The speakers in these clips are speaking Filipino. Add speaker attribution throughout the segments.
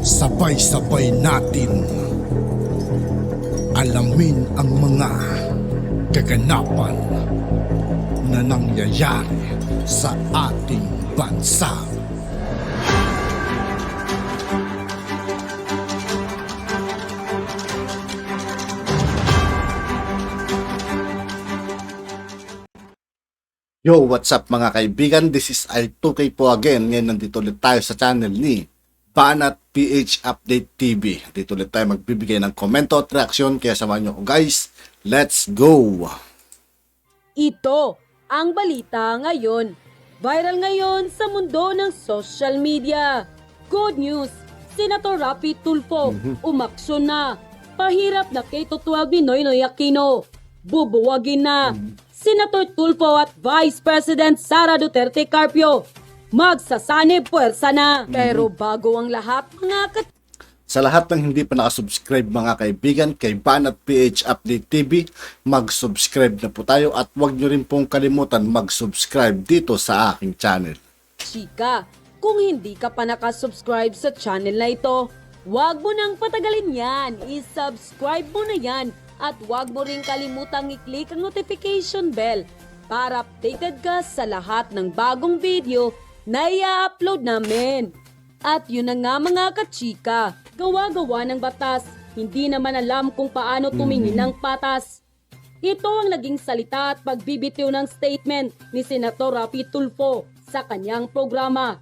Speaker 1: Sabay-sabay natin alamin ang mga kaganapan na nangyayari sa ating bansa.
Speaker 2: Yo, what's up mga kaibigan? This is I2K po again. Ngayon nandito ulit tayo sa channel ni Banat PH Update TV. Dito ulit tayo magbibigay ng komento at reaksyon. Kaya samahan nyo ko guys. Let's go!
Speaker 3: Ito ang balita ngayon. Viral ngayon sa mundo ng social media. Good news! Senator Rapi Tulfo umaksyon na. Pahirap na K-12 ni Noynoy Aquino. Bubuwagin na. Senator Tulfo at Vice President Sara Duterte Carpio magsasanib puwersa na. Pero bago ang lahat mga
Speaker 2: Sa lahat ng hindi pa nakasubscribe mga kaibigan kay Banat PH Update TV, mag-subscribe na po tayo at huwag nyo rin pong kalimutan mag-subscribe dito sa aking channel.
Speaker 3: chika, kung hindi ka pa nakasubscribe sa channel na ito, huwag mo nang patagalin yan. I-subscribe mo na yan. At huwag mo rin kalimutang i-click ang notification bell para updated ka sa lahat ng bagong video na i-upload namin. At yun na nga mga kachika, gawa-gawa ng batas, hindi naman alam kung paano tumingin ng patas. Ito ang naging salita at pagbibitiw ng statement ni Senator Rapi Tulfo sa kanyang programa,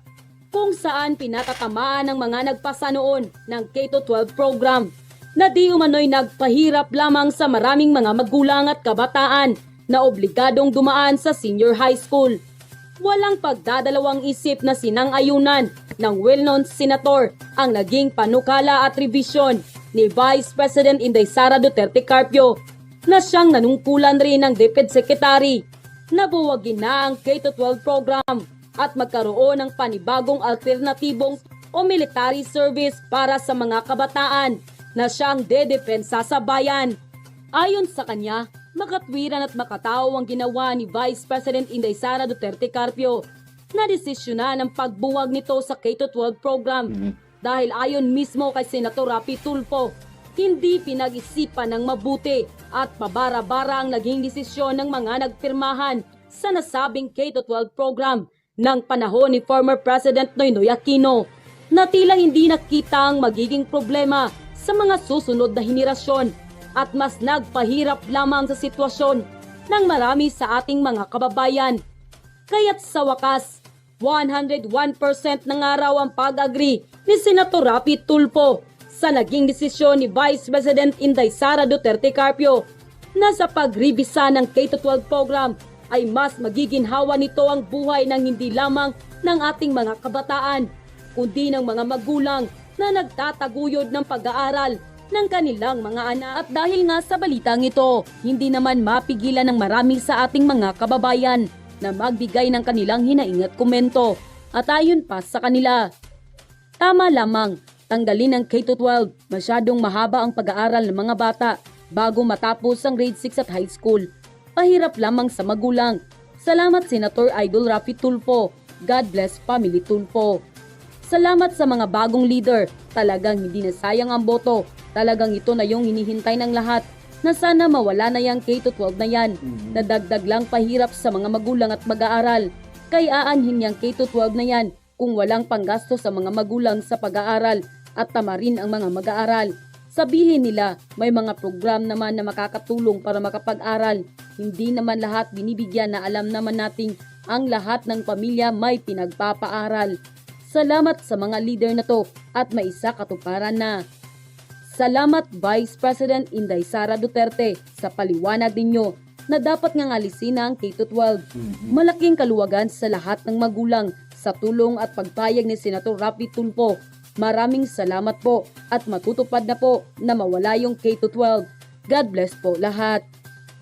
Speaker 3: kung saan pinatatamaan ng mga nagpasa noon ng K-12 program na di umano'y nagpahirap lamang sa maraming mga magulang at kabataan na obligadong dumaan sa senior high school. Walang pagdadalawang isip na sinang-ayunan ng well-known senator ang naging panukala at revision ni Vice President Inday Sara Duterte Carpio na siyang nanungkulan rin ng DepEd Secretary na buwagin na ang K-12 program at magkaroon ng panibagong alternatibong o military service para sa mga kabataan na siyang dedepensa sa bayan. Ayon sa kanya, makatwiran at makatao ang ginawa ni Vice President Inday Sara Duterte Carpio na desisyonan ang pagbuwag nito sa K-12 program dahil ayon mismo kay Senator Rapi Tulfo, hindi pinag-isipan ng mabuti at pabara-bara ang naging desisyon ng mga nagpirmahan sa nasabing K-12 program ng panahon ni former President Noynoy Aquino na tila hindi nakita ang magiging problema sa mga susunod na henerasyon at mas nagpahirap lamang sa sitwasyon ng marami sa ating mga kababayan. Kaya't sa wakas, 101% na nga raw ang pag-agree ni Senator Rapi Tulfo sa naging desisyon ni Vice President Inday Sara Duterte Carpio na sa pagrebisa ng K-12 program ay mas magiginhawa nito ang buhay ng hindi lamang ng ating mga kabataan, kundi ng mga magulang na nagtataguyod ng pag-aaral ng kanilang mga anak. At dahil nga sa balitang ito, hindi naman mapigilan ng marami sa ating mga kababayan na magbigay ng kanilang hinaing at komento. At ayon pa sa kanila, tama lamang, tanggalin ang K-12, masyadong mahaba ang pag-aaral ng mga bata bago matapos ang grade 6 at high school. Pahirap lamang sa magulang. Salamat Senator Idol Rapi Tulfo. God bless Family Tulfo. Salamat sa mga bagong leader. Talagang hindi na sayang ang boto. Talagang ito na yung hinihintay ng lahat na sana mawala na yung K-12 na yan. Nadagdag lang pahirap sa mga magulang at mag-aaral. Kaya aanhin yung K-12 na yan kung walang panggasto sa mga magulang sa pag-aaral at tama rin ang mga mag-aaral. Sabihin nila may mga program naman na makakatulong para makapag-aral. Hindi naman lahat binibigyan na alam naman nating ang lahat ng pamilya may pinagpapaaral. Salamat sa mga leader na to at maisa katuparan na. Salamat Vice President Inday Sara Duterte sa paliwanag ninyo na dapat ngang alisin ang K-12. Malaking kaluwagan sa lahat ng magulang sa tulong at pagpayag ni Senator Rapi Tulfo. Maraming salamat po at matutupad na po na mawala yung K-12. God bless po lahat.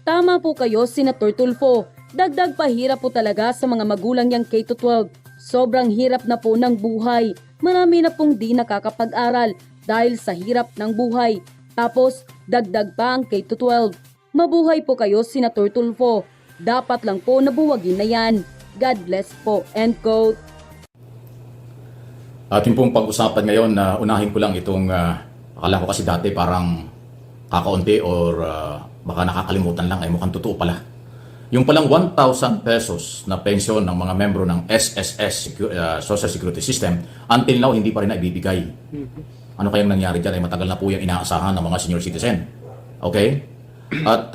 Speaker 3: Tama po kayo Senator Tulfo. Dagdag pahirap po talaga sa mga magulang yung K-12. Sobrang hirap na po ng buhay. Marami na pong di nakakapag-aral dahil sa hirap ng buhay. Tapos, dagdag pa ang K-12. Mabuhay po kayo, Senator Tulfo. Dapat lang po nabuwagin na yan. God bless po. End quote.
Speaker 4: Ating pong pag-usapan ngayon na unahin ko lang itong, akala ko kasi dati parang kakaunti or baka nakakalimutan lang, ay mukhang totoo pala. Yung palang 1,000 pesos na pensyon ng mga membro ng SSS, Social Security System, until now hindi pa rin naibibigay. Ano kayang nangyari dyan? Ay matagal na po yung inaasahan ng mga senior citizen. Okay? At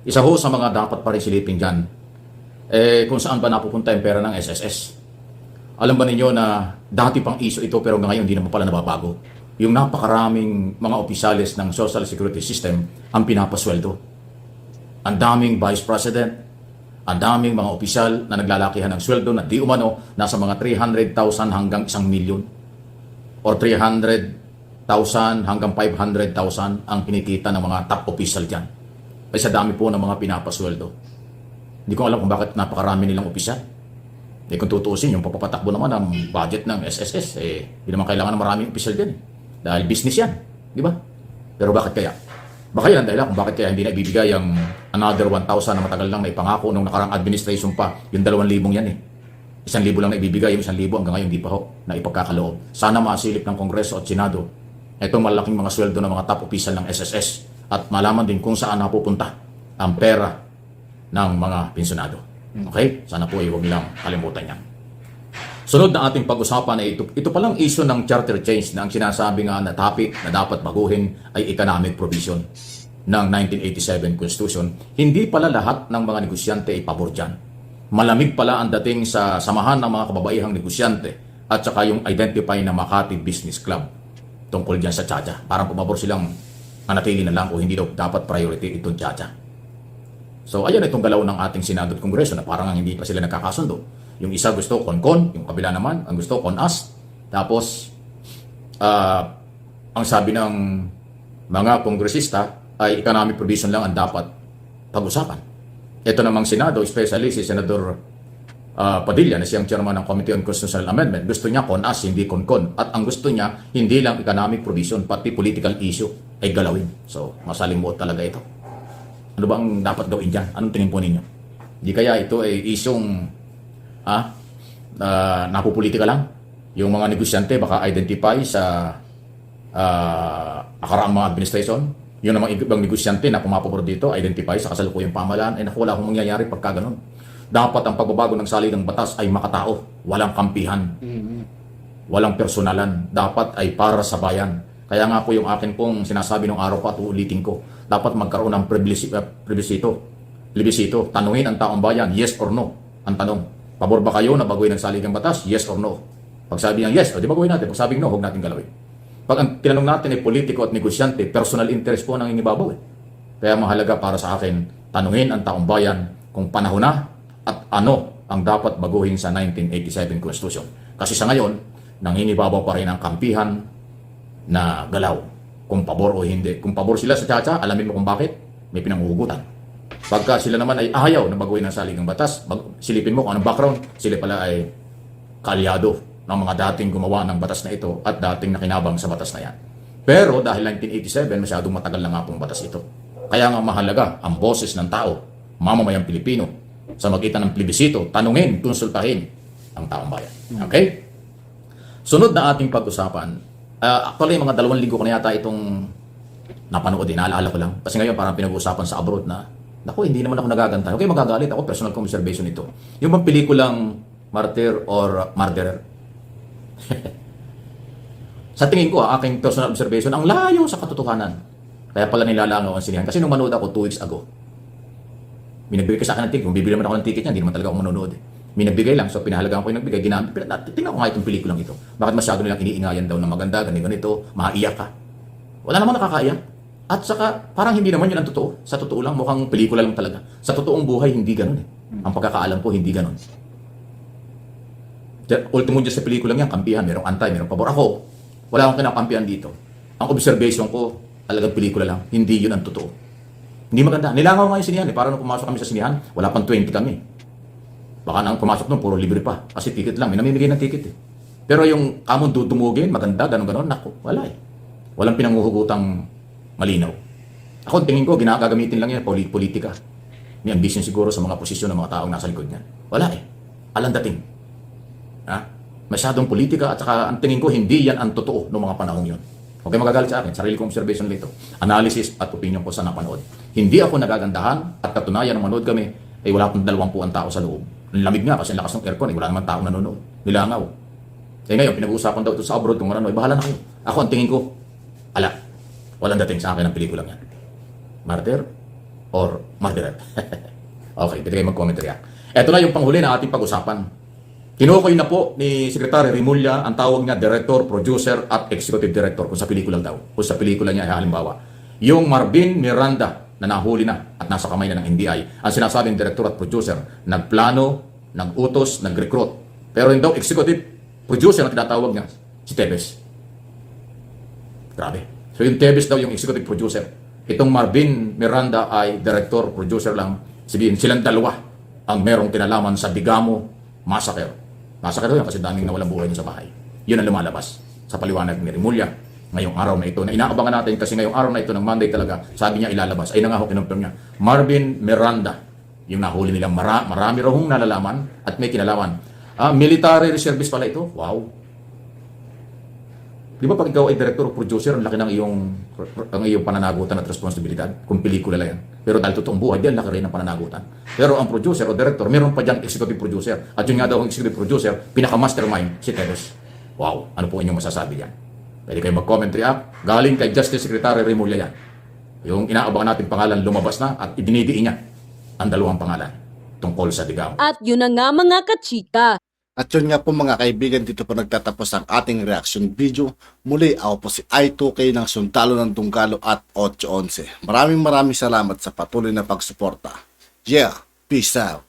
Speaker 4: isa ho sa mga dapat pa rin silipin dyan, kung saan ba napupunta yung pera ng SSS. Alam ba ninyo na dati pang issue ito pero hanggang ngayon hindi naman pala nababago? Yung napakaraming mga opisyalis ng Social Security System ang pinapasweldo. Ang daming Vice President, ang daming mga opisyal na naglalakihan ng sweldo na di umano nasa mga 300,000 hanggang 1 million or 300,000 hanggang 500,000 ang kinikita ng mga top official dyan. Ay sa dami po ng mga pinapasweldo. Hindi ko alam kung bakit napakarami nilang opisyal. Kung tutuusin, yung papapatakbo naman ng budget ng SSS, hindi naman kailangan ng maraming opisyal din. Dahil business yan. Di ba? Pero bakit kaya? Baka yan ang dahilan kung bakit kaya hindi na ibibigay ang another 1,000 na matagal lang na ipangako nung nakarang administration pa. Yung 2,000 yan eh. 1,000 lang na ibibigay, yung 1,000 hanggang ngayon hindi pa ho na ipagkakaloob. Sana masilip ng Kongreso at Senado itong malaking mga sweldo ng mga top official ng SSS at malaman din kung saan napupunta ang pera ng mga pensyonado. Okay? Sana po huwag nilang kalimutan yan. Sunod na ating pag-usapan ay ito palang issue ng charter change na ang sinasabi nga na topic na dapat baguhin ay economic provision ng 1987 Constitution. Hindi pala lahat ng mga negosyante ay pabor dyan. Malamig pala ang dating sa samahan ng mga kababaihang negosyante at saka yung identify na Makati Business Club tungkol dyan sa Chacha. Parang pumabor silang manatili na lang o hindi daw dapat priority itong Chacha. So ayan itong galaw ng ating Senado at Kongreso na parang hindi pa sila nagkakasundo. Yung isa gusto kon-kon, yung kabila naman ang gusto kon-as. Tapos ang sabi ng mga kongresista ay economic provision lang ang dapat pag-usapan. Ito namang Senado, especially si Senador Padilla na siyang chairman ng Committee on Constitutional Amendment, gusto niya kon-as, hindi kon-kon. At ang gusto niya, hindi lang economic provision, pati political issue ay galawin. So masalimuot talaga ito. Ano ba ang dapat gawin dyan? Anong tingin po ninyo? Di kaya ito ay isyong napupolitika lang? Yung mga negosyante baka identify sa nakaraang mga administration. Yung namang ibang negosyante na pumapabor dito, identify sa kasalukuyang pamahalaan. Naku, wala akong mangyayari pagka ganun. Dapat ang pagbabago ng saligang batas ay makatao. Walang kampihan. Walang personalan. Dapat ay para sa bayan. Kaya nga po yung akin pong sinasabi ng araw pa at uulitin ko. Dapat magkaroon ng plebisito. Tanungin ang taong bayan, yes or no. Ang tanong, pabor ba kayo na baguhin ang saligang batas? Yes or no. Pag sabi niya yes, o di baguhin natin. Pag sabi no, huwag natin galawin. Pag ang tinanong natin ay politiko at negosyante, personal interest po nang inibabaw eh. Kaya mahalaga para sa akin, tanungin ang taong bayan kung panahon na at ano ang dapat baguhin sa 1987 Constitution. Kasi sa ngayon, nanginibabaw pa rin ang kampihan na galaw. Kung pabor o hindi. Kung pabor sila sa Chacha, alamin mo kung bakit, may pinanghuhugutan. Pagka sila naman ay ayaw na baguhin ang saligang batas, silipin mo kung anong background, sila pala ay kaalyado ng mga dating gumawa ng batas na ito at dating nakinabang sa batas na yan. Pero dahil 1987, masyadong matagal na nga pong batas ito. Kaya nga mahalaga ang boses ng tao, mamamayang Pilipino, sa magitan ng plebisito, tanungin, konsultahin ang taong bayan. Okay? Sunod na ating pag-usapan, actually, mga 2 linggo ko na yata itong napanood din, naalala ko lang. Kasi ngayon parang pinag-uusapan sa abroad na, naku, hindi naman ako nagagantay. Okay, magagalit ako, personal kong observation ito. Yung bang pelikulang Martyr or Murderer? Sa tingin ko, aking personal observation, ang layo sa katotohanan. Kaya pala nilalangaw ang sinihan. Kasi nung manood ako 2 weeks ago, binagbigay ko sa akin ng ticket. Kung bibili naman ako ng ticket niya, hindi naman talaga ako manonood eh. Minabigay lang. So, pinahalagaan ko yung nagbigay. Ginamit. Tingnan ko nga itong pelikulang ito. Bakit masyado nilang iniingayan daw na maganda, ganito, maiyak ka. Wala naman nakakaiyak. At saka, parang hindi naman yun ang totoo. Sa totoo lang, mukhang pelikula lang talaga. Sa totoong buhay, hindi ganun eh. Ang pagkakaalam ko, hindi ganun. Ultimo dyan sa pelikulang yan, kampihan. Merong antay, merong pabor. Ako, wala akong kinakampihan dito. Ang observation ko, talagang pelikula lang. Hindi yun ang totoo. Hindi maganda. Nilangaw nga yung sinihan eh. Parang nung pumasok kami sa sinihan, wala pang 20 kami. Baka nang pumasok nun, puro libre pa. Kasi ticket lang. May namimigay ng ticket eh. Pero yung kamon dudumugin, maganda, ganon-ganon, naku, wala eh. Walang pinanghuhugutang malinaw. Ako, tingin ko, ginagagamitin lang yan, politika. May ambition siguro sa mga posisyon ng mga taong nasa likod niyan. Wala eh. Alang dating. Ha? Masyadong politika at saka ang tingin ko hindi yan ang totoo noong mga panahong yun. Huwag kayo magagalit sa akin. Sarili kong observation dito. Analysis at opinion ko sa napanood. Hindi ako nagagandahan at katunayan ng manood kami ay wala pang 20 ang tao sa loob. Ang lamig nga kasi ang lakas ng aircon, wala naman tao nanonood. Nilangaw. Eh ngayon, pinag-uusapan daw ito sa abroad kung ano, bahala na kayo. Ako ang tingin ko, ala, walang dating sa akin ang pelikulang yan. Martyr or martyrer? Okay, pwede kayo mag-comment react. Ito na yung panghuli na ating pag-usapan. Kinukoy na po ni Secretary Rimulya ang tawag niya Director, Producer at Executive Director kung sa pelikula daw. Kung sa pelikula niya, halimbawa. Yung Marvin Miranda na nahuli na at nasa kamay na ng NBI, ang sinasabing Director at Producer, nagplano, nagutos, nag-recruit. Pero yung daw Executive Producer na tinatawag niya, si Tevez. Grabe. So yung Tevez daw yung Executive Producer. Itong Marvin Miranda ay Director, Producer lang. Sabihin, silang dalawa ang merong kinalaman sa Digamo Massacre. Massacre daw yan kasi daming nawalang buhay sa bahay. Yun ang lumalabas sa paliwanag ni Rimulya ngayong araw na ito. Na inaabangan natin kasi ngayong araw na ito ng Monday talaga, sabi niya ilalabas. Ay na nga ho, kinumpirm niya. Marvin Miranda, yung nahuli nilang marami raw nalalaman at may kinalaman. Military reservist pala ito. Wow. Di ba pag ikaw ay director o producer, ang laki ng iyong pananagutan at responsibilidad kung pelikula lang yan. Pero dahil totoong buhay, diyan laki rin ng pananagutan. Pero ang producer o director, meron pa dyan executive producer. At yun nga daw ang executive producer, pinaka-mastermind, si Tevez. Wow, ano po inyong masasabi yan? Pwede kayo mag-comment react. Galing kay Justice Secretary Rimulya yan. Yung inaabangan natin pangalan lumabas na at idinidiin niya ang dalawang pangalan tungkol sa Digamo.
Speaker 3: At yun na nga mga kachika.
Speaker 2: At yun nga po mga kaibigan, dito po nagtatapos ang ating reaction video. Muli, ako po si I2K ng Sundalo ng Tunggalo at 811. Maraming salamat sa patuloy na pagsuporta. Yeah, peace out.